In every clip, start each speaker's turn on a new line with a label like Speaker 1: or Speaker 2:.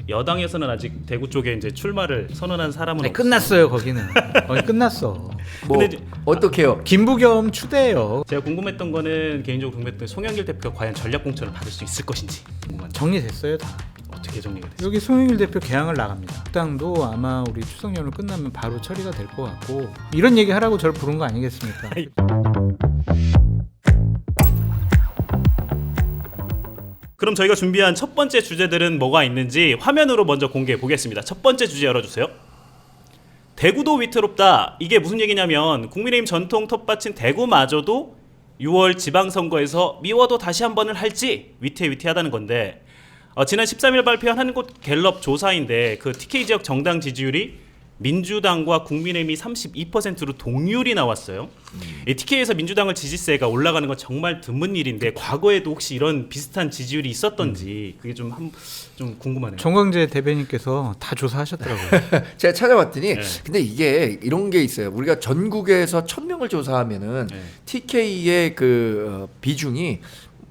Speaker 1: 여당에서는 아직 대구 쪽에 이제 출마를 선언한 사람은
Speaker 2: 아니, 끝났어요 거기는. 거기 끝났어.
Speaker 3: 뭐
Speaker 1: 근데
Speaker 3: 어떻게요?
Speaker 2: 김부겸 추대예요.
Speaker 1: 제가 궁금했던 거는 개인적으로 궁금했던 송영길 대표가 과연 전략 공천을 받을 수 있을 것인지 궁금합니다.
Speaker 2: 정리됐어요 다.
Speaker 1: 어떻게 정리가 됐어요?
Speaker 2: 여기 송영길 대표 개항을 나갑니다. 국당도 아마 우리 추석 연휴 끝나면 바로 처리가 될 것 같고 이런 얘기 하라고 저를 부른 거 아니겠습니까?
Speaker 1: 그럼 저희가 준비한 첫 번째 주제들은 뭐가 있는지 화면으로 먼저 공개해 보겠습니다. 첫 번째 주제 열어주세요. 대구도 위태롭다. 이게 무슨 얘기냐면 국민의힘 전통 텃밭인 대구마저도 6월 지방선거에서 미워도 다시 한 번을 할지 위태위태하다는 건데 지난 13일 발표한 한국 갤럽 조사인데 그 TK 지역 정당 지지율이 민주당과 국민의힘이 32%로 동률이 나왔어요. 이 TK에서 민주당을 지지세가 올라가는 건 정말 드문 일인데 과거에도 혹시 이런 비슷한 지지율이 있었던지 그게 좀 궁금하네요.
Speaker 2: 정광재 대변인께서 다 조사하셨더라고요.
Speaker 3: 제가 찾아봤더니
Speaker 1: 네.
Speaker 3: 근데 이게 이런 게 있어요. 우리가 전국에서 1000명을 조사하면은
Speaker 1: 네.
Speaker 3: TK의 그 비중이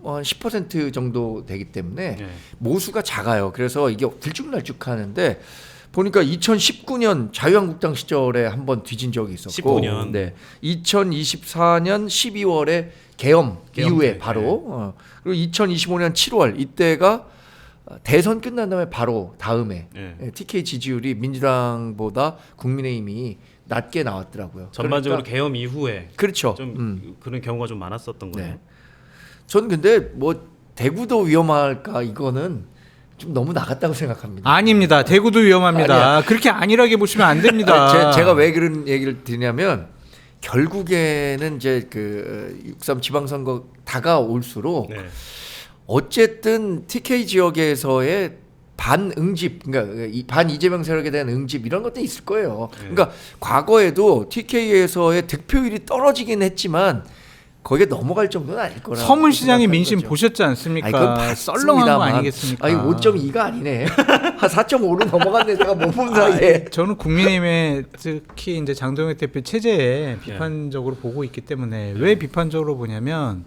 Speaker 3: 한 10% 정도 되기 때문에
Speaker 1: 네.
Speaker 3: 모수가 작아요. 그래서 이게 들쭉날쭉하는데 보니까 2019년 자유한국당 시절에 한번 뒤진 적이 있었고
Speaker 1: 19년.
Speaker 3: 네. 2024년 12월에 계엄 이후에
Speaker 1: 때.
Speaker 3: 바로 그리고 2025년 7월 이때가 대선 끝난 다음에 바로 다음에
Speaker 1: 네.
Speaker 3: TK 지지율이 민주당보다 국민의힘이 낮게 나왔더라고요.
Speaker 1: 전반적으로
Speaker 3: 그러니까,
Speaker 1: 계엄 이후에
Speaker 3: 그렇죠.
Speaker 1: 좀 그런 경우가 좀 많았었던 거예요.
Speaker 3: 네. 전 근데 뭐 대구도 위험할까 이거는 좀 너무 나갔다고 생각합니다.
Speaker 2: 아닙니다. 대구도 위험합니다.
Speaker 3: 아니야.
Speaker 2: 그렇게 안일하게 보시면 안 됩니다.
Speaker 3: 제가 왜 그런 얘기를 드리냐면 결국에는 이제 그 6.3 지방선거 다가올수록
Speaker 1: 네.
Speaker 3: 어쨌든 TK 지역에서의 반응집, 그러니까 이 반 이재명 세력에 대한 응집 이런 것도 있을 거예요.
Speaker 1: 네.
Speaker 3: 그러니까 과거에도 TK에서의 득표율이 떨어지긴 했지만 거기에 넘어갈 정도는 아닐 거라.
Speaker 2: 서문시장의 민심 보셨지 않습니까?
Speaker 3: 그건
Speaker 2: 썰렁한 거 아니겠습니까?
Speaker 3: 아니 5.2가 아니네. 한 4.5로 넘어갔네. 내가 못 본 사이에.
Speaker 2: 저는 국민의힘의 특히 이제 장동혁 대표 체제에 비판적으로 보고 있기 때문에 왜 비판적으로 보냐면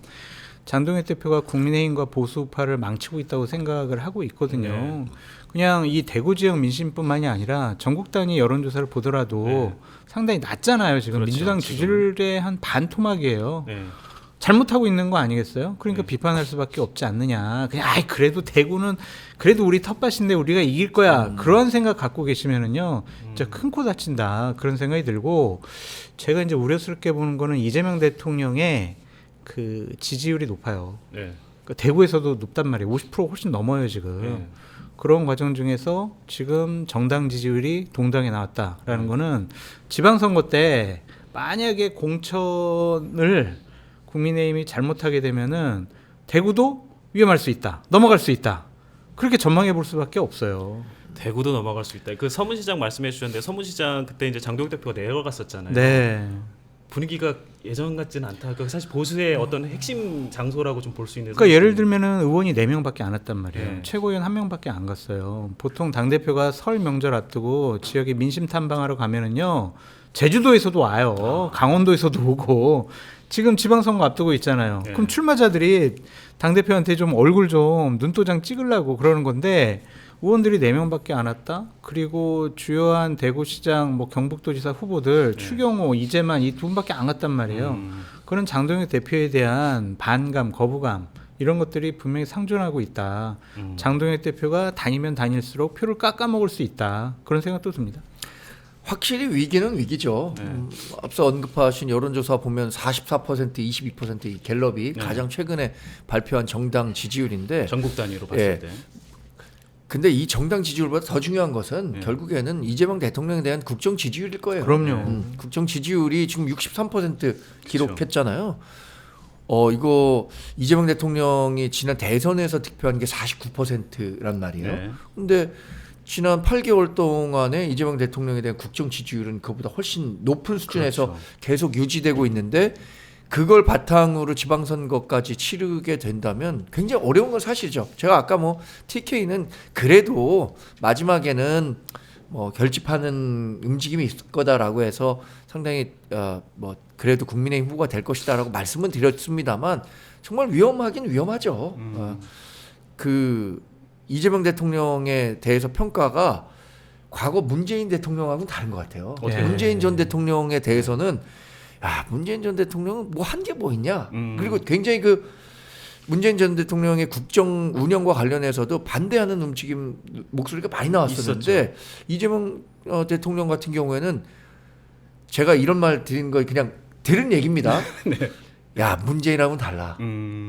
Speaker 2: 장동혁 대표가 국민의힘과 보수파를 망치고 있다고 생각을 하고 있거든요.
Speaker 1: 네.
Speaker 2: 그냥 이 대구 지역 민심뿐만이 아니라 전국 단위 여론조사를 보더라도 상당히 낮잖아요. 지금
Speaker 1: 그렇죠,
Speaker 2: 민주당
Speaker 1: 지금.
Speaker 2: 지지율의 한 반 토막이에요.
Speaker 1: 네.
Speaker 2: 잘못하고 있는 거 아니겠어요? 그러니까 비판할 수밖에 없지 않느냐. 그냥 그래도 대구는 그래도 우리 텃밭인데 우리가 이길 거야. 그런 생각 갖고 계시면은요, 진짜 큰 코 다친다. 그런 생각이 들고 제가 이제 우려스럽게 보는 거는 이재명 대통령의 그 지지율이 높아요.
Speaker 1: 네.
Speaker 2: 그러니까 대구에서도 높단 말이에요. 50% 훨씬 넘어요 지금.
Speaker 1: 네.
Speaker 2: 그런 과정 중에서 지금 정당 지지율이 동당에 나왔다라는 거는 지방선거 때 만약에 공천을 국민의힘이 잘못하게 되면은 대구도 위험할 수 있다. 넘어갈 수 있다. 그렇게 전망해 볼 수밖에 없어요.
Speaker 1: 대구도 넘어갈 수 있다. 그 서문시장 말씀해 주셨는데 서문시장 그때 이제 장동혁 대표가 내려갔었잖아요.
Speaker 2: 네.
Speaker 1: 분위기가 예전 같지는 않다. 그 사실 보수의 어떤 핵심 장소라고 좀 볼 수 있는.
Speaker 2: 그러니까 예를 들면은 의원이 4명밖에 안 왔단 말이에요.
Speaker 1: 네.
Speaker 2: 최고위원 1명밖에 안 갔어요. 보통 당 대표가 설 명절 앞두고 지역에 민심 탐방하러 가면은요. 제주도에서도 와요. 강원도에서도 오고. 지금 지방선거 앞두고 있잖아요.
Speaker 1: 네.
Speaker 2: 그럼 출마자들이 당 대표한테 좀 얼굴 좀 눈도장 찍으려고 그러는 건데 의원들이 4명밖에 안 왔다. 그리고 주요한 대구시장, 뭐 경북도지사 후보들 추경호, 이재만 이 두 분밖에 안 갔단 말이에요. 그런 장동혁 대표에 대한 반감, 거부감 이런 것들이 분명히 상존하고 있다. 장동혁 대표가 다니면 다닐수록 표를 깎아먹을 수 있다. 그런 생각도 듭니다.
Speaker 3: 확실히 위기는 위기죠. 앞서 언급하신 여론조사 보면 44%, 22% 갤럽이 가장 최근에 발표한 정당 지지율인데
Speaker 1: 전국 단위로 봤을 때.
Speaker 3: 근데 이 정당 지지율보다 더 중요한 것은 결국에는 이재명 대통령에 대한 국정 지지율일 거예요.
Speaker 2: 그럼요.
Speaker 3: 국정 지지율이 지금 63% 기록했잖아요. 이거 이재명 대통령이 지난 대선에서 득표한 게 49%란 말이에요.
Speaker 1: 네.
Speaker 3: 근데 지난 8개월 동안에 이재명 대통령에 대한 국정 지지율은 그보다 훨씬 높은 수준에서
Speaker 1: 그렇죠.
Speaker 3: 계속 유지되고 있는데 그걸 바탕으로 지방선거까지 치르게 된다면 굉장히 어려운 건 사실이죠. 제가 아까 뭐 TK는 그래도 마지막에는 뭐 결집하는 움직임이 있을 거다라고 해서 상당히 뭐 그래도 국민의힘 후보가 될 것이다라고 말씀은 드렸습니다만 정말 위험하긴 위험하죠. 그 이재명 대통령에 대해서 평가가 과거 문재인 대통령하고는 다른 것 같아요.
Speaker 2: 네.
Speaker 3: 문재인 전 대통령에 대해서는 문재인 전 대통령은 뭐 한 게 뭐 있냐. 그리고 굉장히 그 문재인 전 대통령의 국정 운영과 관련해서도 반대하는 움직임 목소리가 많이 나왔었는데 이재명 대통령 같은 경우에는 제가 이런 말 드린 거 그냥 들은 얘기입니다.
Speaker 1: 네.
Speaker 3: 야, 문재인하고는 달라.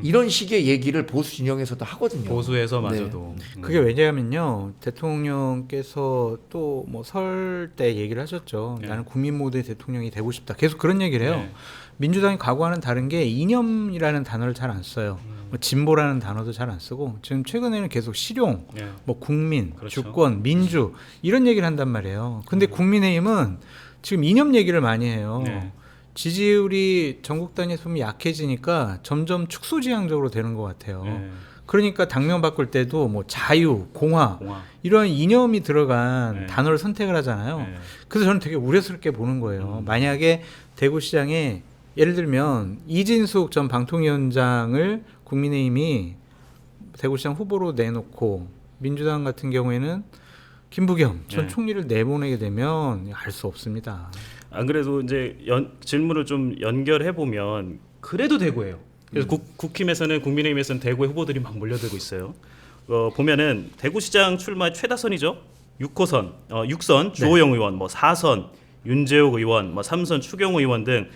Speaker 3: 이런 식의 얘기를 보수 진영에서도 하거든요.
Speaker 1: 보수에서마저도.
Speaker 2: 그게 왜냐하면요, 대통령께서 또 뭐 설 때 얘기를 하셨죠.
Speaker 1: 네.
Speaker 2: 나는 국민 모두의 대통령이 되고 싶다. 계속 그런 얘기를 해요.
Speaker 1: 네.
Speaker 2: 민주당이 과거와는 다른 게 이념이라는 단어를 잘 안 써요. 뭐 진보라는 단어도 잘 안 쓰고 지금 최근에는 계속 실용,
Speaker 1: 네.
Speaker 2: 뭐 국민,
Speaker 1: 그렇죠.
Speaker 2: 주권, 민주 이런 얘기를 한단 말이에요. 근데 국민의힘은 지금 이념 얘기를 많이 해요.
Speaker 1: 네.
Speaker 2: 지지율이 전국 단위에서 보면 약해지니까 점점 축소지향적으로 되는 것 같아요.
Speaker 1: 네.
Speaker 2: 그러니까 당명 바꿀 때도 뭐 자유, 공화
Speaker 1: 공화.
Speaker 2: 이런 이념이 들어간
Speaker 1: 네.
Speaker 2: 단어를 선택을 하잖아요.
Speaker 1: 네.
Speaker 2: 그래서 저는 되게 우려스럽게 보는 거예요. 만약에 대구시장에 예를 들면 이진숙 전 방통위원장을 국민의힘이 대구시장 후보로 내놓고 민주당 같은 경우에는 김부겸 전
Speaker 1: 네.
Speaker 2: 총리를 내보내게 되면 알 수 없습니다.
Speaker 1: 안 그래도 이제 질문을 좀 연결해 보면 그래도 대구예요. 그래서 국힘에서는 국민의힘에서는 대구의 후보들이 막 몰려들고 있어요. 보면은 대구시장 출마 최다선이죠. 6호선, 6선 주호영 의원, 뭐 4선 윤재욱 의원, 뭐 3선 추경호 의원 등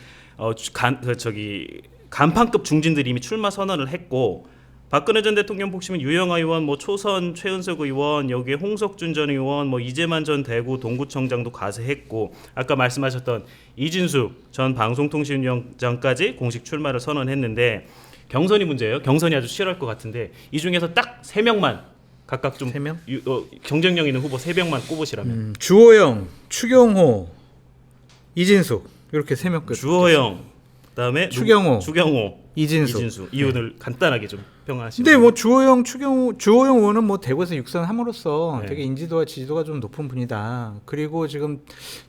Speaker 1: 간판급 중진들이 이미 출마 선언을 했고, 박근혜 전 대통령 복심은 유영아 의원, 뭐 초선 최은석 의원, 여기에 홍석준 전 의원, 뭐 이재만 전 대구 동구청장도 가세했고, 아까 말씀하셨던 이진숙 전 방송통신위원장까지 공식 출마를 선언했는데, 경선이 문제예요. 경선이 아주 치열할 것 같은데 이 중에서 딱 3명만 각각 좀
Speaker 2: 3명?
Speaker 1: 경쟁력 있는 후보 3명만 꼽으시라면.
Speaker 2: 주호영, 추경호, 이진숙 이렇게 3명 끝.
Speaker 1: 주호영, 그다음에
Speaker 2: 추경호,
Speaker 1: 추경호,
Speaker 2: 이진숙.
Speaker 1: 이유를 간단하게 좀 평하시죠.
Speaker 2: 근데 뭐 주호영 의원은 뭐 대구에서 육선함으로써
Speaker 1: 네.
Speaker 2: 되게 인지도와 지지도가 좀 높은 분이다. 그리고 지금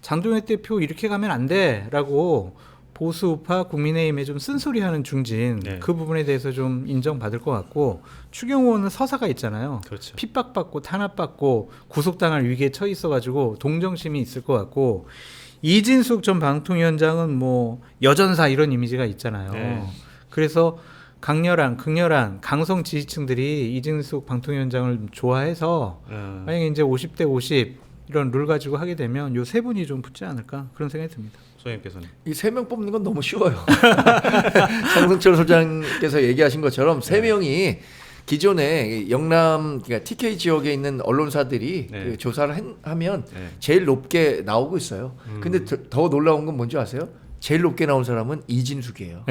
Speaker 2: 장동혁 대표 이렇게 가면 안 돼라고 보수 우파 국민의힘에 좀 쓴소리하는 중진
Speaker 1: 네.
Speaker 2: 그 부분에 대해서 좀 인정받을 것 같고, 추경호 의원은 서사가 있잖아요.
Speaker 1: 그렇죠.
Speaker 2: 핍박받고 탄압받고 구속당할 위기에 처해 있어가지고 동정심이 있을 것 같고, 이진숙 전 방통위원장은 뭐 여전사 이런 이미지가 있잖아요.
Speaker 1: 네.
Speaker 2: 그래서 극렬한 강성 지지층들이 이진숙 방통위원장을 좋아해서 만약에 이제 50대 50 이런 룰 가지고 하게 되면 요 세 분이 좀 붙지 않을까 그런 생각이 듭니다.
Speaker 1: 소장님께서는.
Speaker 3: 이 3명 뽑는 건 너무 쉬워요. 장성철 소장께서 얘기하신 것처럼 3명이 기존에 영남 그러니까 TK 지역에 있는 언론사들이
Speaker 1: 네.
Speaker 3: 그 조사를 하면
Speaker 1: 네.
Speaker 3: 제일 높게 나오고 있어요. 근데 더 놀라운 건 뭔지 아세요? 제일 높게 나온 사람은 이진숙이에요.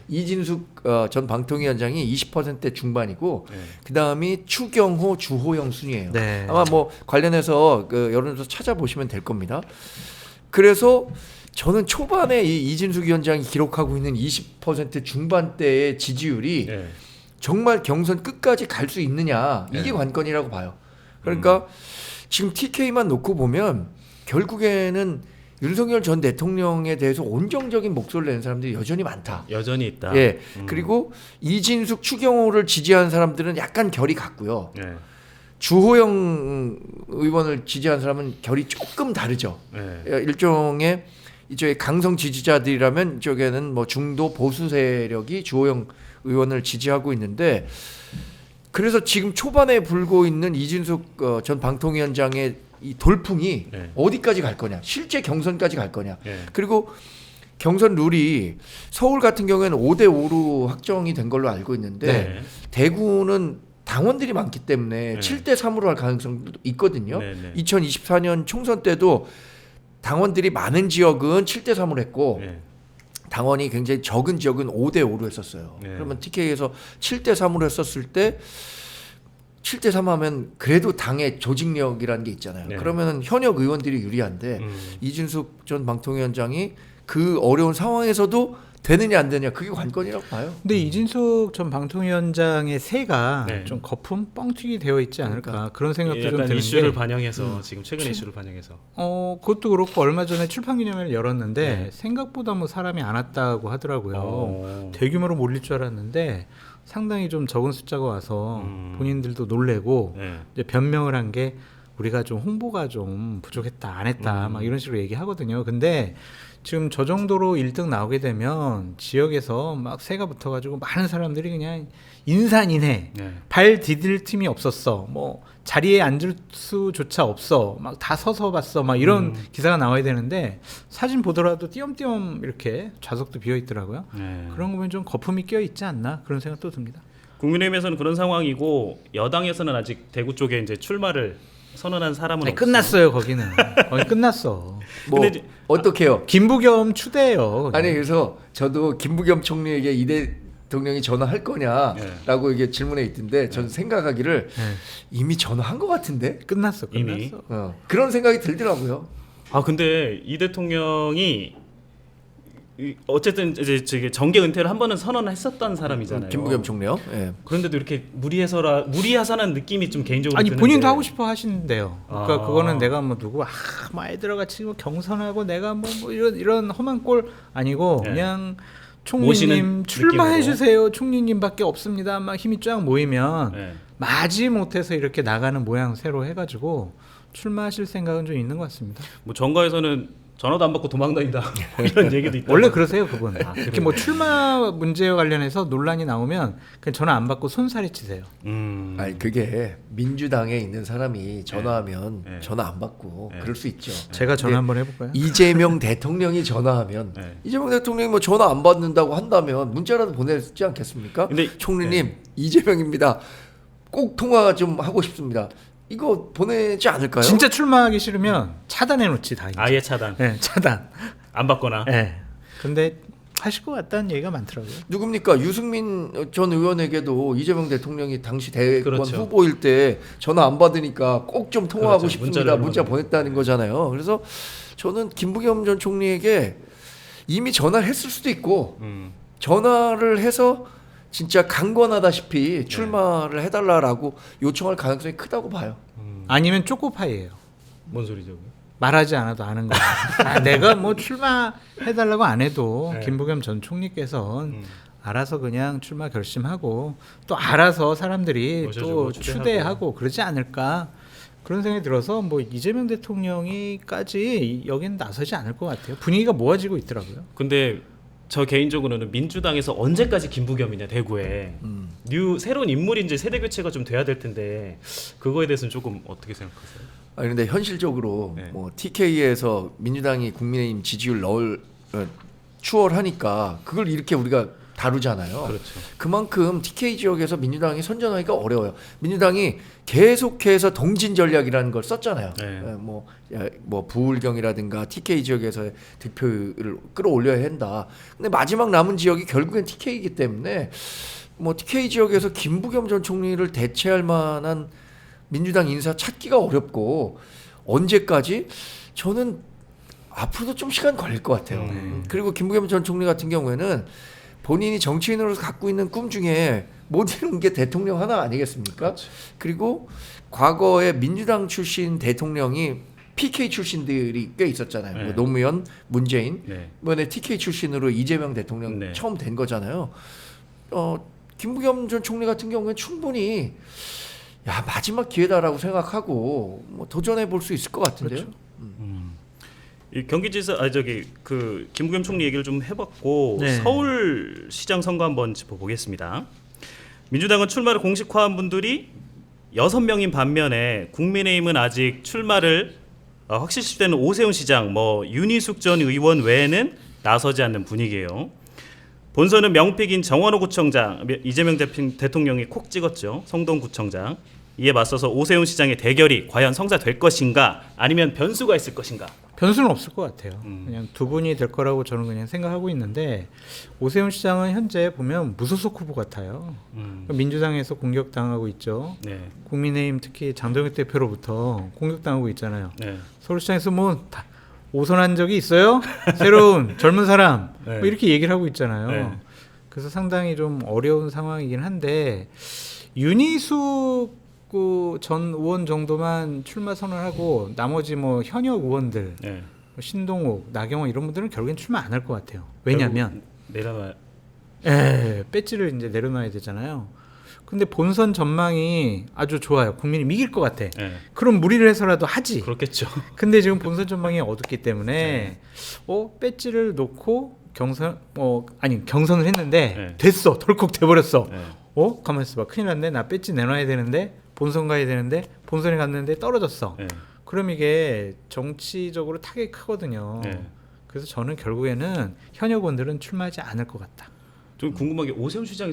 Speaker 3: 이진숙 전 방통위원장이 20% 중반이고
Speaker 1: 네.
Speaker 3: 그 다음이 추경호, 주호영 순이에요.
Speaker 2: 네.
Speaker 3: 아마 뭐 관련해서 그 여론조사 찾아보시면 될 겁니다. 그래서 저는 초반에 이 이진숙 위원장이 기록하고 있는 20% 중반대의 지지율이
Speaker 1: 네.
Speaker 3: 정말 경선 끝까지 갈 수 있느냐 이게
Speaker 1: 네.
Speaker 3: 관건이라고 봐요. 그러니까 지금 TK만 놓고 보면 결국에는 윤석열 전 대통령에 대해서 온정적인 목소리를 내는 사람들이 여전히 많다.
Speaker 1: 여전히 있다.
Speaker 3: 예. 그리고 이진숙, 추경호를 지지한 사람들은 약간 결이 같고요.
Speaker 1: 네.
Speaker 3: 주호영 의원을 지지한 사람은 결이 조금 다르죠.
Speaker 1: 네.
Speaker 3: 일종의 이쪽에 강성 지지자들이라면 이쪽에는 뭐 중도 보수 세력이 주호영 의원을 지지하고 있는데, 그래서 지금 초반에 불고 있는 이진숙 전 방통위원장의 이 돌풍이
Speaker 1: 네.
Speaker 3: 어디까지 갈 거냐, 실제 경선까지 갈 거냐.
Speaker 1: 네.
Speaker 3: 그리고 경선 룰이 서울 같은 경우에는 5대5로 확정이 된 걸로 알고 있는데
Speaker 1: 네.
Speaker 3: 대구는 당원들이 많기 때문에
Speaker 1: 네.
Speaker 3: 7대3으로 할 가능성도 있거든요.
Speaker 1: 네, 네.
Speaker 3: 2024년 총선 때도 당원들이 많은 지역은 7대3으로 했고
Speaker 1: 네.
Speaker 3: 당원이 굉장히 적은 지역은 5대5로 했었어요.
Speaker 1: 네.
Speaker 3: 그러면 TK에서 7대3으로 했었을 때 7대3 하면 그래도 당의 조직력이라는 게 있잖아요.
Speaker 1: 네.
Speaker 3: 그러면 현역 의원들이 유리한데 이준숙 전 방통위원장이 그 어려운 상황에서도 되느냐 안 되느냐 그게 관건이라고 봐요.
Speaker 2: 근데 이진숙 전 방통위원장의 새가
Speaker 1: 네.
Speaker 2: 좀 거품 뻥튀기 되어 있지 않을까
Speaker 3: 그러니까.
Speaker 2: 그런 생각도 좀
Speaker 1: 약간
Speaker 2: 드는데
Speaker 1: 이슈를 반영해서 지금 최근 이슈를 반영해서
Speaker 2: 그것도 그렇고 얼마 전에 출판기념회를 열었는데
Speaker 1: 네.
Speaker 2: 생각보다 뭐 사람이 안 왔다고 하더라고요.
Speaker 1: 어.
Speaker 2: 대규모로 몰릴 줄 알았는데 상당히 좀 적은 숫자가 와서 본인들도 놀래고
Speaker 1: 네.
Speaker 2: 이제 변명을 한 게 우리가 좀 홍보가 좀 부족했다 안 했다 막 이런 식으로 얘기하거든요. 근데 지금 저 정도로 1등 나오게 되면 지역에서 막 새가 붙어가지고 많은 사람들이 그냥 인산인해
Speaker 1: 네.
Speaker 2: 발 디딜 틈이 없었어 뭐 자리에 앉을 수조차 없어 막 다 서서 봤어 막 이런 기사가 나와야 되는데 사진 보더라도 띄엄띄엄 이렇게 좌석도 비어 있더라고요.
Speaker 1: 네.
Speaker 2: 그런 거 보면 좀 거품이 껴 있지 않나 그런 생각도 듭니다.
Speaker 1: 국민의힘에서는 그런 상황이고 여당에서는 아직 대구 쪽에 이제 출마를 선언한 사람은
Speaker 2: 아니,
Speaker 1: 없어요.
Speaker 2: 끝났어요 거기는. 거기 끝났어.
Speaker 3: 뭐
Speaker 1: 근데 이제-
Speaker 3: 어떻게요?
Speaker 2: 김부겸 추대예요. 거기.
Speaker 3: 아니 그래서 저도 김부겸 총리에게 이 대통령이 전화할 거냐라고 이게 질문에 있던데 전 생각하기를
Speaker 2: 네.
Speaker 3: 이미 전화한 것 같은데
Speaker 2: 끝났어.
Speaker 1: 이미?
Speaker 3: 그런 생각이 들더라고요.
Speaker 1: 아 근데 이 대통령이 어쨌든 이제 저기 정계 은퇴를 한 번은 선언했었던 사람이잖아요.
Speaker 3: 김부겸 총리요. 예.
Speaker 1: 그런데도 이렇게 무리하사는 느낌이 좀 개인적으로
Speaker 2: 아니
Speaker 1: 드는데.
Speaker 2: 본인도 하고 싶어 하신대요. 그러니까
Speaker 1: 아.
Speaker 2: 그거는 내가 뭐 누구 뭐 애들과 같이 뭐 경선하고 내가 뭐 이런 험한 꼴 아니고
Speaker 1: 네.
Speaker 2: 그냥
Speaker 1: 모시는
Speaker 2: 총리님 출마해
Speaker 1: 느낌으로.
Speaker 2: 주세요. 총리님밖에 없습니다. 막 힘이 쫙 모이면
Speaker 1: 네.
Speaker 2: 마지 못해서 이렇게 나가는 모양새로 해가지고 출마하실 생각은 좀 있는 것 같습니다.
Speaker 1: 뭐 정가에서는 전화도 안 받고 도망다닌다 뭐 이런 얘기도 있다.
Speaker 2: 원래 그러세요 그분.
Speaker 1: 아,
Speaker 2: 이렇게
Speaker 1: 그래요?
Speaker 2: 뭐 출마 문제와 관련해서 논란이 나오면 그냥 전화 안 받고 손살이 치세요.
Speaker 3: 아니 그게 민주당에 있는 사람이 전화하면
Speaker 1: 네.
Speaker 3: 전화 안 받고
Speaker 1: 네.
Speaker 3: 그럴 수 있죠.
Speaker 2: 제가 전화
Speaker 3: 근데
Speaker 2: 한번 해볼까요?
Speaker 3: 이재명 대통령이 전화하면
Speaker 1: 네.
Speaker 3: 이재명 대통령이 뭐 전화 안 받는다고 한다면 문자라도 보내지 않겠습니까?
Speaker 1: 근데-
Speaker 3: 총리님 이재명입니다. 꼭 통화 좀 하고 싶습니다. 이거 보내지 않을까요?
Speaker 2: 진짜 출마하기 싫으면 차단해 놓지 다.
Speaker 1: 아예 차단.
Speaker 2: 네, 차단.
Speaker 1: 안 받거나.
Speaker 2: 네. 근데 하실 것 같다는 얘기가 많더라고요.
Speaker 3: 누굽니까? 유승민 전 의원에게도 이재명 대통령이 당시 대권
Speaker 1: 그렇죠.
Speaker 3: 후보일 때 전화 안 받으니까 꼭 좀 통화하고
Speaker 1: 그렇죠.
Speaker 3: 싶습니다.
Speaker 1: 문자를
Speaker 3: 문자
Speaker 1: 보내고.
Speaker 3: 보냈다는 거잖아요. 그래서 저는 김부겸 전 총리에게 이미 전화를 했을 수도 있고 전화를 해서 진짜 강권하다시피 출마를 해달라라고 요청할 가능성이 크다고 봐요.
Speaker 2: 아니면 쪼꼬파이예요.
Speaker 1: 뭔 소리죠?
Speaker 2: 말하지 않아도 아는 거예요. 아, 내가 뭐 출마해달라고 안 해도
Speaker 1: 네.
Speaker 2: 김부겸 전 총리께서는 알아서 그냥 출마 결심하고 또 알아서 사람들이
Speaker 1: 모셔주고
Speaker 2: 또
Speaker 1: 추대하고.
Speaker 2: 추대하고 그러지 않을까 그런 생각이 들어서 뭐 이재명 대통령이까지 여기는 나서지 않을 것 같아요. 분위기가 모아지고 있더라고요.
Speaker 1: 근데 저 개인적으로는 민주당에서 언제까지 김부겸이냐 대구에 새로운 인물이 이제 세대 교체가 좀 돼야 될 텐데 그거에 대해서는 조금 어떻게 생각하세요?
Speaker 3: 아니 근데 현실적으로
Speaker 1: 네.
Speaker 3: 뭐 TK에서 민주당이 국민의힘 지지율 추월하니까 그걸 이렇게 우리가 다루잖아요.
Speaker 1: 그렇죠.
Speaker 3: 그만큼 TK 지역에서 민주당이 선전하기가 어려워요. 민주당이 계속해서 동진 전략이라는 걸 썼잖아요.
Speaker 1: 네.
Speaker 3: 뭐 부울경이라든가 TK 지역에서의 득표율을 끌어올려야 한다. 근데 마지막 남은 지역이 결국엔 TK이기 때문에 뭐 TK 지역에서 김부겸 전 총리를 대체할 만한 민주당 인사 찾기가 어렵고 언제까지 저는 앞으로도 좀 시간 걸릴 것 같아요. 그리고 김부겸 전 총리 같은 경우에는 본인이 정치인으로서 갖고 있는 꿈 중에 못 이룬 게 대통령 하나 아니겠습니까? 그리고 과거에 민주당 출신 대통령이 PK 출신들이 꽤 있었잖아요.
Speaker 1: 네.
Speaker 3: 뭐 노무현, 문재인,
Speaker 1: 네.
Speaker 3: 이번에 TK 출신으로 이재명 대통령
Speaker 1: 네.
Speaker 3: 처음 된 거잖아요. 김부겸 전 총리 같은 경우에 충분히 마지막 기회다라고 생각하고 뭐 도전해 볼 수 있을 것 같은데요.
Speaker 2: 그렇죠.
Speaker 1: 이 경기지사 그 김부겸 총리 얘기를 좀 해봤고
Speaker 2: 네.
Speaker 1: 서울시장 선거 한번 짚어보겠습니다. 민주당은 출마를 공식화한 분들이 6명인 반면에 국민의힘은 아직 출마를 확실시되는 오세훈 시장, 뭐 윤희숙 전 의원 외에는 나서지 않는 분위기예요. 본선은 명픽인 정원호 구청장, 이재명 대통령이 콕 찍었죠. 성동구청장. 이에 맞서서 오세훈 시장의 대결이 과연 성사될 것인가 아니면 변수가 있을 것인가.
Speaker 2: 변수는 없을 것 같아요. 그냥 두 분이 될 거라고 저는 그냥 생각하고 있는데 오세훈 시장은 현재 보면 무소속 후보 같아요. 민주당에서 공격당하고 있죠.
Speaker 1: 네.
Speaker 2: 국민의힘 특히 장동혁 대표로부터 공격당하고 있잖아요.
Speaker 1: 네.
Speaker 2: 서울시장에서 뭐 오선한 적이 있어요? 새로운 젊은 사람
Speaker 1: 네.
Speaker 2: 뭐 이렇게 얘기를 하고 있잖아요.
Speaker 1: 네.
Speaker 2: 그래서 상당히 좀 어려운 상황이긴 한데 윤희숙 전 의원 정도만 출마 선언하고 나머지 뭐 현역 의원들
Speaker 1: 네.
Speaker 2: 신동욱, 나경원 이런 분들은 결국엔 출마 안 할 것 같아요. 왜냐하면
Speaker 1: 내려놔.
Speaker 2: 배지를 이제 내려놔야 되잖아요. 근데 본선 전망이 아주 좋아요. 국민이 이길 것 같아.
Speaker 1: 네.
Speaker 2: 그럼 무리를 해서라도 하지.
Speaker 1: 그렇겠죠.
Speaker 2: 근데 지금 본선 전망이 어둡기 때문에 배지를 놓고 경선을 했는데
Speaker 1: 네.
Speaker 2: 됐어. 덜컥 돼버렸어.
Speaker 1: 네.
Speaker 2: 가만 있어봐. 큰일 났네. 나 배지 내놔야 되는데 본선 가야 되는데 본선에 갔는데 떨어졌어.
Speaker 1: 네.
Speaker 2: 그럼 이게 정치적으로 타격이 크거든요.
Speaker 1: 네.
Speaker 2: 그래서 저는 결국에는 현역 의원들은 출마하지 않을 것 같다.
Speaker 1: 좀 궁금한 게 오세훈 시장이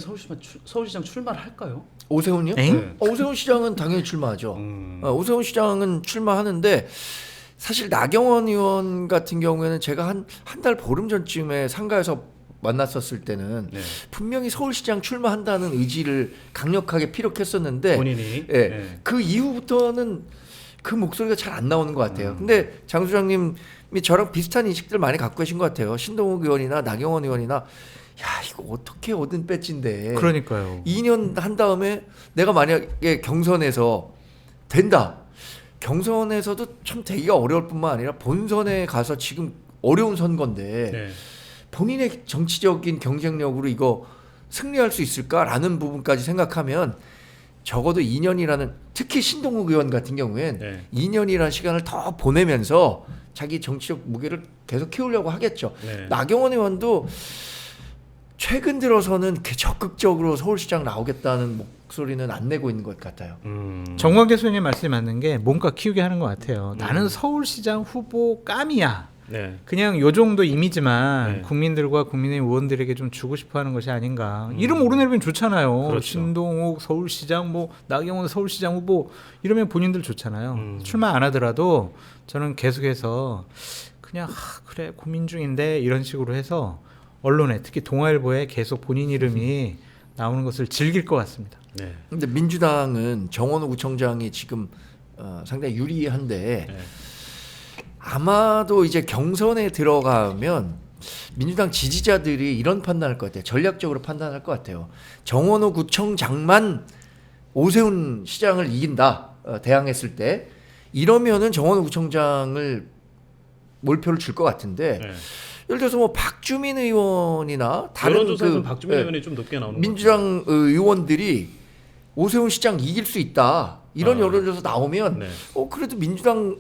Speaker 1: 서울시장 출마를 할까요?
Speaker 3: 오세훈이요?
Speaker 2: 엥?
Speaker 1: 네.
Speaker 3: 오세훈 시장은 당연히 출마하죠. 오세훈 시장은 출마하는데 사실 나경원 의원 같은 경우에는 제가 한 달 보름 전쯤에 상가에서 만났었을 때는
Speaker 1: 네.
Speaker 3: 분명히 서울시장 출마한다는 의지를 강력하게 피력했었는데
Speaker 1: 본인이.
Speaker 3: 예,
Speaker 1: 네.
Speaker 3: 그 이후부터는 그 목소리가 잘 안 나오는 것 같아요. 근데 장 소장님이 저랑 비슷한 인식들 많이 갖고 계신 것 같아요. 신동욱 의원이나 나경원 의원이나 야 이거 어떻게 얻은 배지인데
Speaker 2: 그러니까요.
Speaker 3: 2년 한 다음에 내가 만약에 경선에서 된다. 경선에서도 참 되기가 어려울 뿐만 아니라 본선에 가서 지금 어려운 선거인데
Speaker 1: 네.
Speaker 3: 본인의 정치적인 경쟁력으로 이거 승리할 수 있을까라는 부분까지 생각하면 적어도 2년이라는 특히 신동욱 의원 같은 경우엔
Speaker 1: 네.
Speaker 3: 2년이라는 시간을 더 보내면서 자기 정치적 무게를 계속 키우려고 하겠죠.
Speaker 1: 네.
Speaker 3: 나경원 의원도 최근 들어서는 적극적으로 서울시장 나오겠다는 목소리는 안 내고 있는 것 같아요.
Speaker 2: 정광재 소장님 말씀이 맞는 게 몸과 키우게 하는 것 같아요. 나는 서울시장 후보 깜이야.
Speaker 1: 네.
Speaker 2: 그냥 요 정도 이미지만
Speaker 1: 네.
Speaker 2: 국민들과 국민의힘 의원들에게 좀 주고 싶어하는 것이 아닌가. 이름 오르내리면 좋잖아요.
Speaker 1: 그렇죠.
Speaker 2: 신동욱 서울시장, 뭐 나경원 서울시장 후보 이러면 본인들 좋잖아요. 출마 안 하더라도 저는 계속해서 그냥 그래 고민 중인데 이런 식으로 해서 언론에 특히 동아일보에 계속 본인 이름이 나오는 것을 즐길 것 같습니다.
Speaker 1: 네.
Speaker 3: 근데 민주당은 정원호 구청장이 지금 상당히 유리한데
Speaker 1: 네.
Speaker 3: 아마도 이제 경선에 들어가면 민주당 지지자들이 이런 판단할 것 같아요. 전략적으로 판단할 것 같아요. 정원호 구청장만 오세훈 시장을 이긴다. 대항했을 때 이러면은 정원호 구청장을 몰표를 줄 것 같은데
Speaker 1: 네.
Speaker 3: 예를 들어서 뭐 박주민 의원이나 다른
Speaker 1: 여론조사에서는 박주민
Speaker 3: 예,
Speaker 1: 의원이 좀 높게 나오는
Speaker 3: 민주당 의원들이 오세훈 시장 이길 수 있다 이런
Speaker 1: 아.
Speaker 3: 여론조사 나오면
Speaker 1: 네.
Speaker 3: 그래도 민주당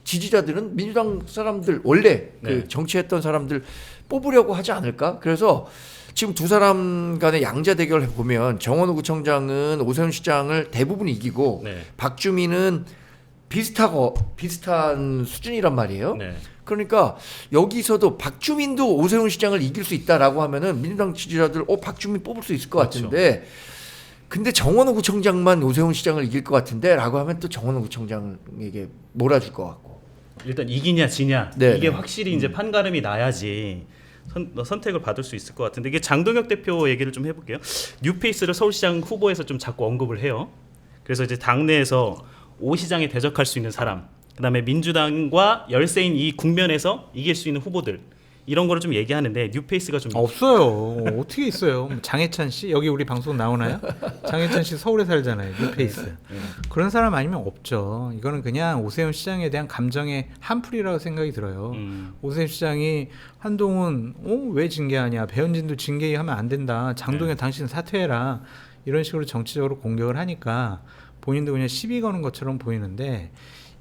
Speaker 3: 지지자들은 민주당 사람들 원래
Speaker 1: 네.
Speaker 3: 그 정치했던 사람들 뽑으려고 하지 않을까? 그래서 지금 두 사람 간의 양자 대결을 보면 정원호 구청장은 오세훈 시장을 대부분 이기고
Speaker 1: 네.
Speaker 3: 박주민은 비슷한 수준이란 말이에요.
Speaker 1: 네.
Speaker 3: 그러니까 여기서도 박주민도 오세훈 시장을 이길 수 있다라고 하면은 민주당 지지자들 박주민 뽑을 수 있을 것
Speaker 1: 그렇죠.
Speaker 3: 같은데 근데 정원호 구청장만 오세훈 시장을 이길 것 같은데라고 하면 또 정원호 구청장에게 몰아줄 것 같고
Speaker 1: 일단 이기냐 지냐
Speaker 3: 네,
Speaker 1: 이게
Speaker 3: 네.
Speaker 1: 확실히 이제 판가름이 나야지 선택을 받을 수 있을 것 같은데 이게 장동혁 대표 얘기를 좀 해볼게요. 뉴페이스를 서울시장 후보에서 좀 자꾸 언급을 해요. 그래서 이제 당내에서 오 시장에 대적할 수 있는 사람, 그다음에 민주당과 열세인 이 국면에서 이길 수 있는 후보들 이런 거를 좀 얘기하는데 뉴페이스가 좀
Speaker 2: 없어요. 어떻게 있어요? 장해찬 씨 여기 우리 방송 나오나요? 장해찬 씨 서울에 살잖아요. 뉴페이스. 그런 사람 아니면 없죠. 이거는 그냥 오세훈 시장에 대한 감정의 한풀이라고 생각이 들어요. 오세훈 시장이 한동훈 왜 징계하냐? 배현진도 징계하면 안 된다. 장동현 당신 사퇴해라. 이런 식으로 정치적으로 공격을 하니까 본인도 그냥 시비 거는 것처럼 보이는데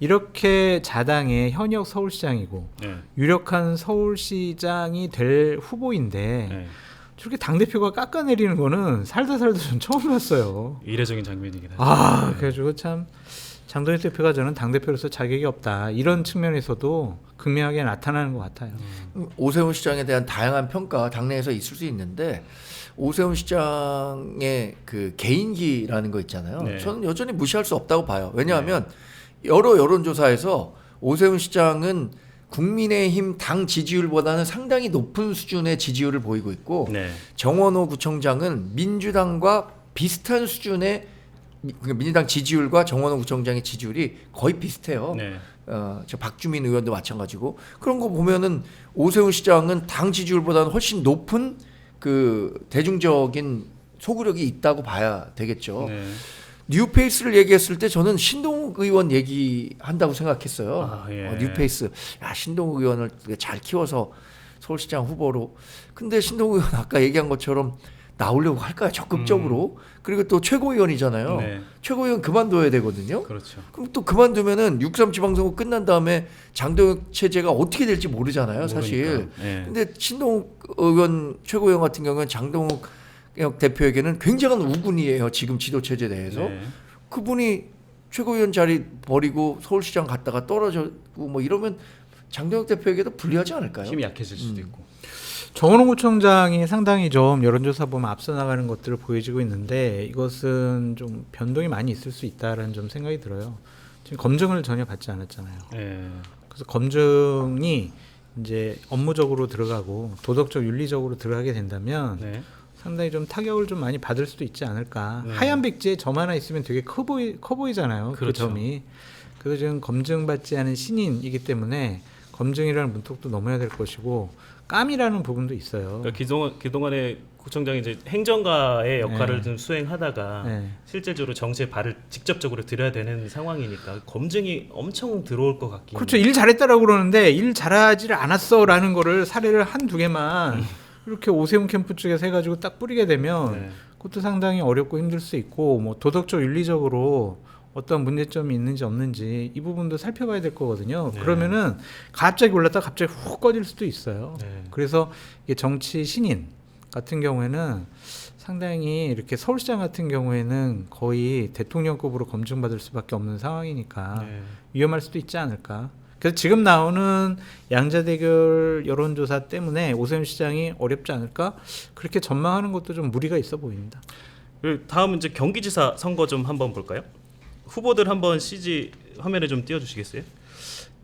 Speaker 2: 이렇게 자당의 현역 서울시장이고
Speaker 1: 네.
Speaker 2: 유력한 서울시장이 될 후보인데
Speaker 1: 네.
Speaker 2: 저렇게 당대표가 깎아내리는 거는 살다 전 처음 봤어요.
Speaker 1: 이례적인 장면이긴 하죠.
Speaker 2: 그래가지고 참 장동혁 대표가 저는 당대표로서 자격이 없다. 이런 측면에서도 극명하게 나타나는 것 같아요.
Speaker 3: 오세훈 시장에 대한 다양한 평가 당내에서 있을 수 있는데 오세훈 시장의 그 개인기라는 거 있잖아요.
Speaker 1: 네.
Speaker 3: 저는 여전히 무시할 수 없다고 봐요. 왜냐하면 여러 여론조사에서 오세훈 시장은 국민의힘 당 지지율보다는 상당히 높은 수준의 지지율을 보이고 있고
Speaker 1: 네.
Speaker 3: 정원호 구청장은 민주당과 비슷한 수준의 민주당 지지율과 정원호 구청장의 지지율이 거의 비슷해요.
Speaker 1: 네.
Speaker 3: 저 박주민 의원도 마찬가지고 그런 거 보면은 오세훈 시장은 당 지지율보다는 훨씬 높은 그 대중적인 소구력이 있다고 봐야 되겠죠.
Speaker 1: 네.
Speaker 3: 뉴페이스를 얘기했을 때 저는 신동욱 의원 얘기한다고 생각했어요.
Speaker 1: 아, 예.
Speaker 3: 뉴페이스, 야 신동욱 의원을 잘 키워서 서울시장 후보로. 근데 신동욱 의원 아까 얘기한 것처럼 나오려고 할까요? 적극적으로. 그리고 또 최고위원이잖아요.
Speaker 1: 네.
Speaker 3: 최고위원 그만둬야 되거든요.
Speaker 1: 그렇죠.
Speaker 3: 그럼 또 그만두면은 6.3 지방선거 끝난 다음에 장동혁 체제가 어떻게 될지 모르잖아요, 사실.
Speaker 1: 모르니까. 네.
Speaker 3: 근데 신동욱 의원 최고위원 같은 경우는 장동욱 대표에게는 굉장한 우군이에요. 지금 지도 체제에 대해서.
Speaker 1: 네.
Speaker 3: 그분이 최고위원 자리 버리고 서울시장 갔다가 떨어졌고 뭐 이러면 장동혁 대표에게도 불리하지 않을까요?
Speaker 1: 힘이 약해질 수도 있고.
Speaker 2: 정원호 구청장이 상당히 좀 여론조사 보면 앞서 나가는 것들을 보여지고 있는데 이것은 좀 변동이 많이 있을 수 있다라는 좀 생각이 들어요. 지금 검증을 전혀 받지 않았잖아요.
Speaker 1: 네.
Speaker 2: 그래서 검증이 이제 업무적으로 들어가고 도덕적 윤리적으로 들어가게 된다면
Speaker 1: 네.
Speaker 2: 상당히 좀 타격을 좀 많이 받을 수도 있지 않을까.
Speaker 1: 네.
Speaker 2: 하얀 백지에 점 하나 있으면 되게 커 보이잖아요. 그
Speaker 1: 그렇죠.
Speaker 2: 점이. 그래서 지금 검증받지 않은 신인이기 때문에 검증이라는 문턱도 넘어야 될 것이고 깜이라는 부분도 있어요.
Speaker 1: 그러니까 그동안에 구청장이 이제 행정가의 역할을
Speaker 2: 네.
Speaker 1: 좀 수행하다가
Speaker 2: 네.
Speaker 1: 실질적으로 정치에 발을 직접적으로 들여야 되는 상황이니까 검증이 엄청 들어올 것 같긴.
Speaker 2: 그렇죠. 일 잘했다라고 그러는데 일 잘하지를 않았어라는 거를 사례를 한두 개만 이렇게 오세훈 캠프 쪽에서 해가지고 딱 뿌리게 되면
Speaker 1: 네.
Speaker 2: 그것도 상당히 어렵고 힘들 수 있고 뭐 도덕적 윤리적으로 어떤 문제점이 있는지 없는지 이 부분도 살펴봐야 될 거거든요.
Speaker 1: 네.
Speaker 2: 그러면은 갑자기 올랐다 갑자기 훅 꺼질 수도 있어요.
Speaker 1: 네.
Speaker 2: 그래서 이게 정치 신인 같은 경우에는 상당히 이렇게 서울시장 같은 경우에는 거의 대통령급으로 검증받을 수밖에 없는 상황이니까
Speaker 1: 네.
Speaker 2: 위험할 수도 있지 않을까. 그래서 지금 나오는 양자대결 여론조사 때문에 오세훈 시장이 어렵지 않을까 그렇게 전망하는 것도 좀 무리가 있어 보입니다.
Speaker 1: 그리고 다음은 이제 경기지사 선거 좀 한번 볼까요? 후보들 한번 CG 화면에 좀 띄워주시겠어요?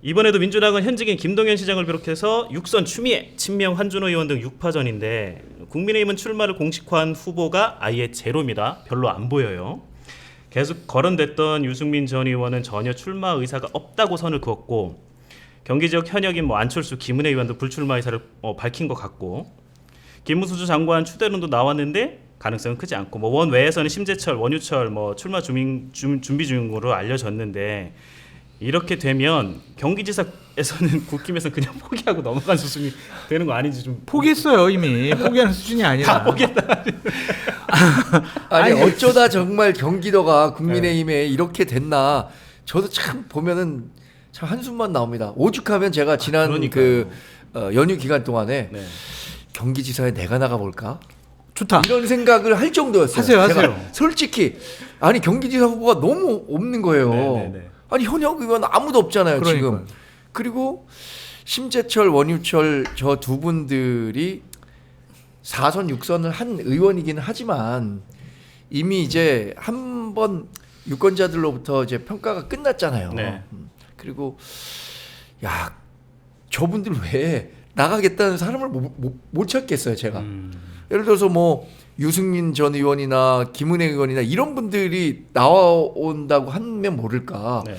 Speaker 1: 이번에도 민주당은 현직인 김동연 시장을 비롯해서 육선 추미애, 친명 한준호 의원 등 6파전인데 국민의힘은 출마를 공식화한 후보가 아예 제로입니다. 별로 안 보여요. 계속 거론됐던 유승민 전 의원은 전혀 출마 의사가 없다고 선을 그었고 경기 지역 현역인 뭐 안철수, 김은혜 의원도 불출마 의사를 밝힌 것 같고 김문수 장관 추대론도 나왔는데 가능성은 크지 않고 뭐 원외에서는 심재철, 원유철 뭐 출마 준비 중으로 알려졌는데 이렇게 되면 경기지사에서는 국힘에서 그냥 포기하고 넘어간 수순이 되는 거 아닌지 좀
Speaker 2: 포기했어요 이미. 포기하는 수준이 아니라.
Speaker 1: 다 포기했다.
Speaker 3: 아니 어쩌다 정말 경기도가 국민의힘에 이렇게 됐나. 저도 참 보면은 참 한숨만 나옵니다. 오죽하면 제가 지난
Speaker 1: 그러니까요.
Speaker 3: 연휴 기간 동안에
Speaker 1: 네.
Speaker 3: 경기지사에 내가 나가볼까?
Speaker 2: 좋다.
Speaker 3: 이런 생각을 할 정도였어요.
Speaker 2: 하세요,
Speaker 3: 제가
Speaker 2: 하세요.
Speaker 3: 솔직히 아니 경기지사 후보가 너무 없는 거예요.
Speaker 1: 네.
Speaker 3: 아니 현역 의원 아무도 없잖아요.
Speaker 2: 그러니까요.
Speaker 3: 지금. 그리고 심재철, 원유철 저 두 분들이 4선, 6선을 한 의원이긴 하지만 이미 이제 한 번 유권자들로부터 이제 평가가 끝났잖아요.
Speaker 1: 네.
Speaker 3: 그리고 야 저분들 왜 나가겠다는 사람을 못 찾겠어요, 제가. 예를 들어서 뭐 유승민 전 의원이나 김은혜 의원이나 이런 분들이 나온다고 하면 모를까.
Speaker 1: 네.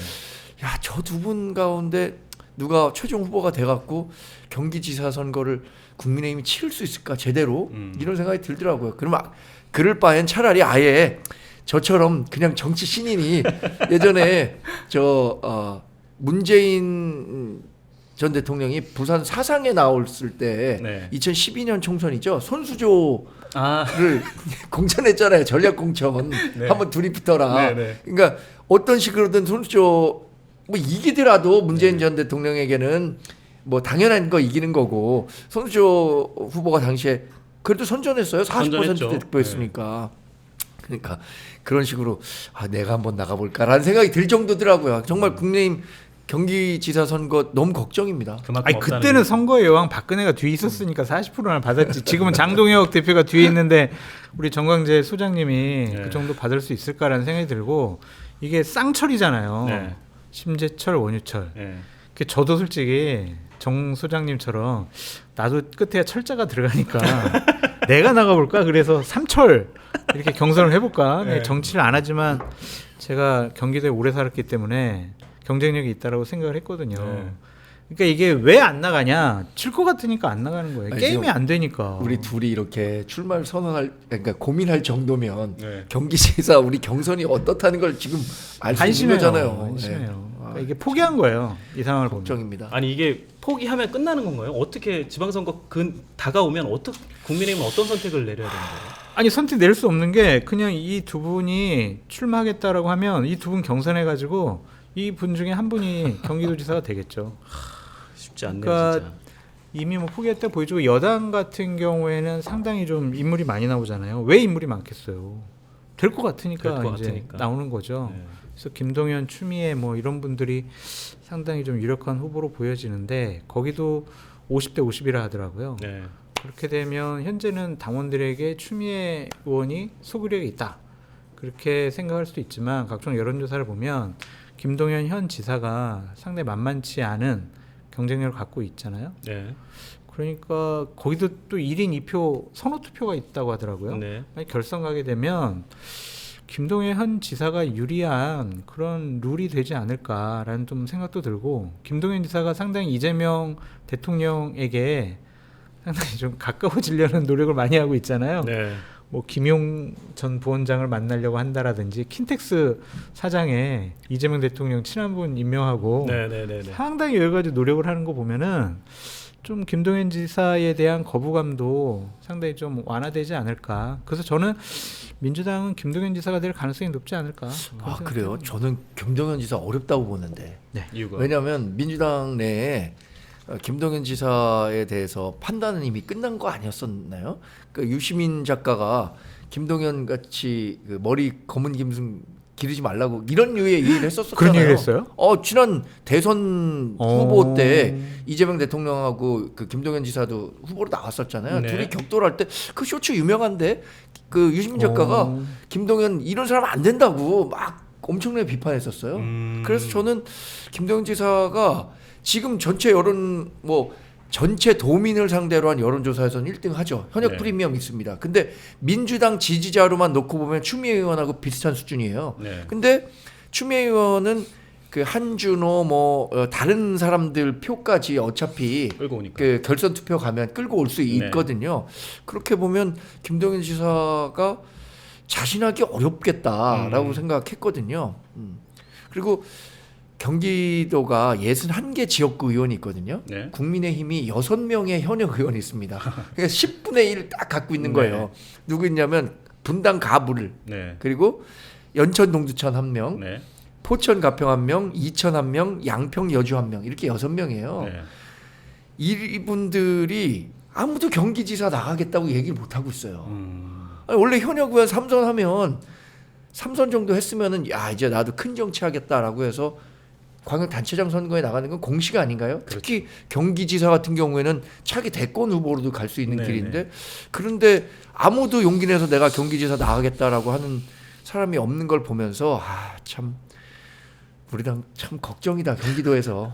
Speaker 3: 야, 저 두 분 가운데 누가 최종 후보가 돼갖고 경기지사 선거를 국민의힘이 치를 수 있을까 제대로 이런 생각이 들더라고요. 그럴 바엔 차라리 아예 저처럼 그냥 정치 신인이 예전에 문재인 전 대통령이 부산 사상에 나왔을 때
Speaker 1: 네.
Speaker 3: 2012년 총선이죠. 손수조를
Speaker 1: 아,
Speaker 3: 공천했잖아요. 전략공천.
Speaker 1: 네.
Speaker 3: 한번 둘이 붙어라.
Speaker 1: 네.
Speaker 3: 그러니까 어떤 식으로든 손수조 뭐 이기더라도 문재인 전 대통령에게는 뭐 당연한 거 이기는 거고 손수조 후보가 당시에 그래도 선전했어요. 40%
Speaker 1: 선전했죠.
Speaker 3: 득표했으니까. 그러니까 그런 식으로 내가 한번 나가볼까라는 생각이 들 정도더라고요. 정말 국민의힘 경기지사 선거 너무 걱정입니다.
Speaker 1: 그만큼
Speaker 2: 아니
Speaker 1: 없다는
Speaker 2: 그때는
Speaker 1: 거죠.
Speaker 2: 선거의 여왕 박근혜가 뒤에 있었으니까 40%나 받았지. 지금은 장동혁 대표가 뒤에 있는데 우리 정광재 소장님이
Speaker 1: 네.
Speaker 2: 그 정도 받을 수 있을까라는 생각이 들고 이게 쌍철이잖아요.
Speaker 1: 네.
Speaker 2: 심재철, 원유철.
Speaker 1: 네.
Speaker 2: 저도 솔직히 정 소장님처럼 나도 끝에 철자가 들어가니까 내가 나가볼까? 그래서 삼철 이렇게 경선을 해볼까?
Speaker 1: 네.
Speaker 2: 정치를 안 하지만 제가 경기도에 오래 살았기 때문에 경쟁력이 있다라고 생각을 했거든요.
Speaker 1: 네.
Speaker 2: 그러니까 이게 왜 안 나가냐? 질 것 같으니까 안 나가는 거예요.
Speaker 3: 아니,
Speaker 2: 게임이
Speaker 3: 지금
Speaker 2: 안 되니까.
Speaker 3: 우리 둘이 이렇게 출마를 선언할 그러니까 고민할 정도면
Speaker 1: 네.
Speaker 3: 경기지사 우리 경선이 어떻다는 걸 지금 알 수 있는 거잖아요.
Speaker 2: 안심해요.
Speaker 3: 네.
Speaker 2: 그러니까 이게 포기한 거예요. 이 상황을 보면.
Speaker 3: 걱정입니다.
Speaker 1: 아니 이게 포기하면 끝나는 건가요? 어떻게 지방선거 다가오면 어떻게 국민의힘은 어떤 선택을 내려야 되는 거예요?
Speaker 2: 아니 선택 낼 수 없는 게 그냥 이 두 분이 출마하겠다라고 하면 이 두 분 경선해 가지고 이 분 중에 한 분이 경기도지사가 되겠죠.
Speaker 1: 쉽지 않네요,
Speaker 2: 그러니까
Speaker 1: 진짜.
Speaker 2: 이미 뭐 포기했다 보여주고 여당 같은 경우에는 상당히 좀 인물이 많이 나오잖아요. 왜 인물이 많겠어요? 될 것 같으니까
Speaker 1: 될것
Speaker 2: 이제
Speaker 1: 같으니까.
Speaker 2: 나오는 거죠.
Speaker 1: 네.
Speaker 2: 그래서 김동연, 추미애 뭐 이런 분들이 상당히 좀 유력한 후보로 보여지는데 거기도 50대 50이라 하더라고요.
Speaker 1: 네.
Speaker 2: 그렇게 되면 현재는 당원들에게 추미애 의원이 소구력이 있다. 그렇게 생각할 수도 있지만 각종 여론조사를 보면 김동연 현 지사가 상당히 만만치 않은 경쟁력을 갖고 있잖아요.
Speaker 1: 네.
Speaker 2: 그러니까 거기도 또 1인 2표 선호 투표가 있다고 하더라고요.
Speaker 1: 네.
Speaker 2: 만약 결선 가게 되면 김동연 현 지사가 유리한 그런 룰이 되지 않을까라는 좀 생각도 들고 김동연 지사가 상당히 이재명 대통령에게 상당히 좀 가까워지려는 노력을 많이 하고 있잖아요.
Speaker 1: 네.
Speaker 2: 뭐 김용 전 부원장을 만나려고 한다라든지 킨텍스 사장에 이재명 대통령 친한 분 임명하고
Speaker 1: 네. 네. 네. 네.
Speaker 2: 상당히 여러 가지 노력을 하는 거 보면은 좀 김동연 지사에 대한 거부감도 상당히 좀 완화되지 않을까. 그래서 저는 민주당은 김동연 지사가 될 가능성이 높지 않을까.
Speaker 3: 아 그래요? 저는 김동연 지사 어렵다고 보는데.
Speaker 1: 이유가
Speaker 3: 왜냐하면 민주당 내에 김동연 지사에 대해서 판단은 이미 끝난 거 아니었었나요? 그 유시민 작가가 김동연 같이 그 머리 검은 김승 기르지 말라고 이런 류의 얘기를 했었잖아요.
Speaker 2: 그런 얘기를 했어요?
Speaker 3: 지난 대선 후보 때 이재명 대통령하고 그 김동연 지사도 후보로 나왔었잖아요.
Speaker 1: 네.
Speaker 3: 둘이 격돌할 때 그 쇼츠 유명한데 그 유시민 작가가 김동연 이런 사람 안 된다고 막 엄청나게 비판했었어요. 그래서 저는 김동연 지사가 지금 전체 여론 뭐 전체 도민을 상대로 한 여론조사에서는 1등 하죠. 현역
Speaker 1: 네.
Speaker 3: 프리미엄 있습니다. 근데 민주당 지지자로만 놓고 보면 추미애 의원하고 비슷한 수준이에요.
Speaker 1: 네.
Speaker 3: 근데 추미애 의원은 그 한준호 뭐 다른 사람들 표까지 어차피
Speaker 1: 끌고 오니까.
Speaker 3: 그 결선 투표 가면 끌고 올 수 있거든요. 그렇게 보면 김동연 지사가 자신하기 어렵겠다라고 생각했거든요. 그리고 경기도가 61개 지역구 의원이 있거든요.
Speaker 1: 네.
Speaker 3: 국민의힘이 6명의 현역 의원이 있습니다. 그러니까 10분의 1 딱 갖고 있는 거예요. 누구 있냐면 분당 가불,
Speaker 1: 네.
Speaker 3: 그리고 연천 동두천 1명,
Speaker 1: 네.
Speaker 3: 포천 가평 1명, 이천 1명, 양평 여주 1명 이렇게 6명이에요.
Speaker 1: 네.
Speaker 3: 이분들이 아무도 경기지사 나가겠다고 얘기를 못 하고 있어요. 아니, 원래 현역 의원 3선 하면 3선 정도 했으면은 야 이제 나도 큰 정치 하겠다라고 해서 광역단체장 선거에 나가는 건 공식 아닌가요?
Speaker 1: 그렇죠.
Speaker 3: 특히 경기지사 같은 경우에는 차기 대권 후보로도 갈 수 있는
Speaker 1: 네네.
Speaker 3: 길인데 그런데 아무도 용기 내서 내가 경기지사 나가겠다라고 하는 사람이 없는 걸 보면서 참 우리 당 참 걱정이다 경기도에서.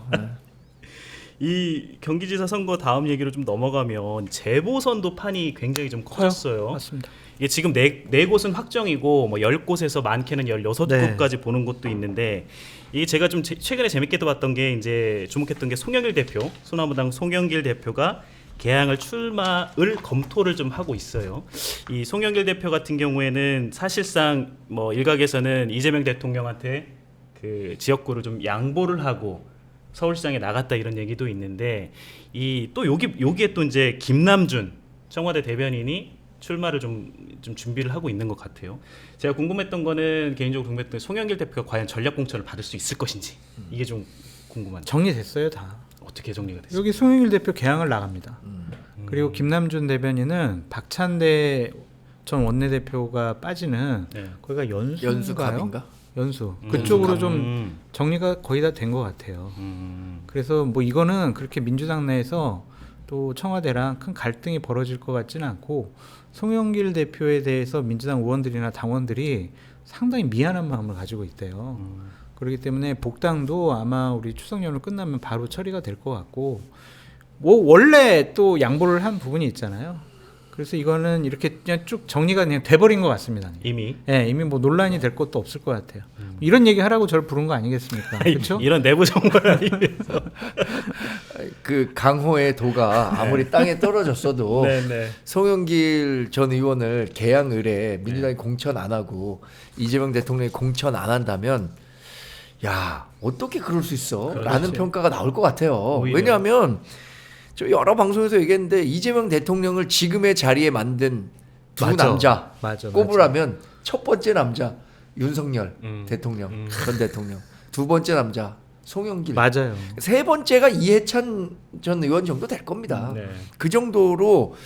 Speaker 1: 이 경기지사 선거 다음 얘기로 좀 넘어가면 재보선도 판이 굉장히 좀 커졌어요.
Speaker 2: 맞습니다.
Speaker 1: 이게 지금 네 곳은 확정이고 뭐 10곳에서 많게는 16곳까지 보는 곳도 있는데 이게 제가 좀 최근에 재밌게 봤던 게 이제 주목했던 게 송영길 대표, 소나무당 송영길 대표가 개항을 출마를 검토를 좀 하고 있어요. 이 송영길 대표 같은 경우에는 사실상 뭐 일각에서는 이재명 대통령한테 그 지역구를 좀 양보를 하고 서울시장에 나갔다 이런 얘기도 있는데 이 또 여기에 또 이제 김남준 청와대 대변인이 출마를 좀 준비를 하고 있는 것 같아요. 제가 궁금했던 거는 개인적으로 궁금했던 게 송영길 대표가 과연 전략 공천을 받을 수 있을 것인지 이게 좀 궁금한데
Speaker 2: 정리됐어요 다.
Speaker 1: 어떻게 정리가 됐어요?
Speaker 2: 여기 송영길 대표 개항을 나갑니다. 그리고 김남준 대변인은 박찬대 전 원내대표가 빠지는
Speaker 1: 네.
Speaker 2: 거기가 연수인가요?
Speaker 3: 연수갑인가?
Speaker 2: 연수. 그쪽으로
Speaker 3: 연수갑.
Speaker 2: 좀 정리가 거의 다 된 것 같아요. 그래서 뭐 이거는 그렇게 민주당 내에서 또 청와대랑 큰 갈등이 벌어질 것 같지는 않고 송영길 대표에 대해서 민주당 의원들이나 당원들이 상당히 미안한 마음을 가지고 있대요. 그렇기 때문에 복당도 아마 우리 추석 연휴 끝나면 바로 처리가 될 것 같고 뭐 원래 또 양보를 한 부분이 있잖아요. 그래서 이거는 이렇게 그냥 쭉 정리가 그냥 돼버린 것 같습니다.
Speaker 1: 이미
Speaker 2: 예, 이미 뭐 논란이 될 것도 없을 것 같아요. 이런 얘기 하라고 저를 부른 거 아니겠습니까? 그렇죠?
Speaker 1: 이런 내부 정보를 알기 위해서.
Speaker 3: 그 강호의 도가 아무리 땅에 떨어졌어도
Speaker 1: 네네.
Speaker 3: 송영길 전 의원을 개항 의뢰 민주당이 공천 안 하고 이재명 대통령이 공천 안 한다면 야 어떻게 그럴 수 있어?
Speaker 1: 그렇지.
Speaker 3: 라는 평가가 나올 것 같아요.
Speaker 1: 오히려.
Speaker 3: 왜냐하면 저 여러 방송에서 얘기했는데 이재명 대통령을 지금의 자리에 만든 두
Speaker 2: 맞아.
Speaker 3: 남자
Speaker 2: 맞아.
Speaker 3: 꼽으라면 첫 번째 남자 윤석열
Speaker 1: 음.
Speaker 3: 대통령 전 대통령, 두 번째 남자 송영길,
Speaker 2: 맞아요.
Speaker 3: 세 번째가 이해찬 전 의원 정도 될 겁니다.
Speaker 1: 네.
Speaker 3: 그 정도로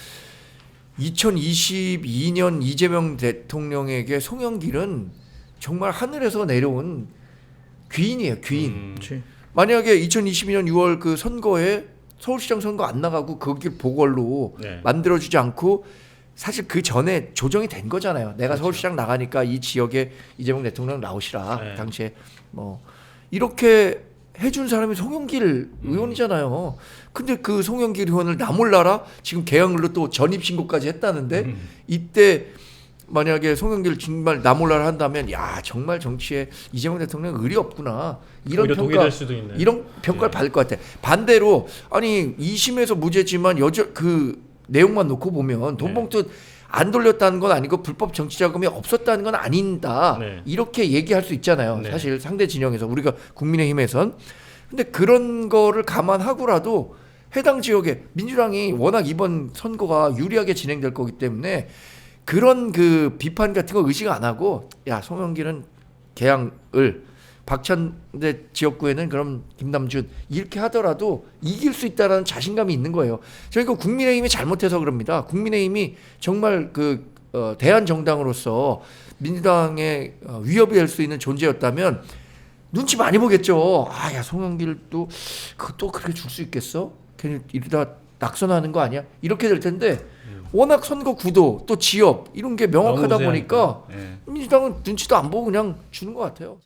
Speaker 3: 2022년 이재명 대통령에게 송영길은 정말 하늘에서 내려온 귀인이에요. 귀인.
Speaker 2: 그렇지.
Speaker 3: 만약에 2022년 6월 그 선거에 서울시장 선거 안 나가고 거기 보궐로
Speaker 1: 네.
Speaker 3: 만들어주지 않고 사실 그 전에 조정이 된 거잖아요. 내가
Speaker 1: 그렇죠.
Speaker 3: 서울시장 나가니까 이 지역에 이재명 대통령 나오시라.
Speaker 1: 네.
Speaker 3: 당시에 뭐 이렇게 해준 사람이 송영길 의원이잖아요. 근데 그 송영길 의원을 나 몰라라 지금 개항을로 또 전입 신고까지 했다는데 이때 만약에 송영길 정말 나 몰라라 한다면 야 정말 정치에 이재명 대통령 의리 없구나 이런
Speaker 1: 오히려 독이
Speaker 3: 평가
Speaker 1: 될 수도 있네.
Speaker 3: 이런 평가를 받을 것 같아. 반대로 아니 2심에서 무죄지만 그 내용만 놓고 보면 돈
Speaker 1: 네.
Speaker 3: 봉투 안 돌렸다는 건 아니고 불법 정치 자금이 없었다는 건 아닌다.
Speaker 1: 네.
Speaker 3: 이렇게 얘기할 수 있잖아요.
Speaker 1: 네.
Speaker 3: 사실 상대 진영에서 우리가 국민의힘에선. 근데 그런 거를 감안하고라도 해당 지역에 민주당이 워낙 이번 선거가 유리하게 진행될 거기 때문에 그런 그 비판 같은 거 의식 안 하고 야 송영길은 개항을 박찬대 지역구에는 그럼 김남준 이렇게 하더라도 이길 수 있다라는 자신감이 있는 거예요. 저희가 국민의힘이 잘못해서 그럽니다. 국민의힘이 정말 그 대한 정당으로서 민주당의 위협이 될 수 있는 존재였다면 눈치 많이 보겠죠. 아야 송영길도 또 그렇게 줄 수 있겠어? 괜히 이러다 낙선하는 거 아니야? 이렇게 될 텐데 워낙 선거 구도 또 지역 이런 게 명확하다
Speaker 1: 너무
Speaker 3: 보니까
Speaker 1: 우세하니까. 네.
Speaker 3: 민주당은 눈치도 안 보고 그냥 주는 것 같아요.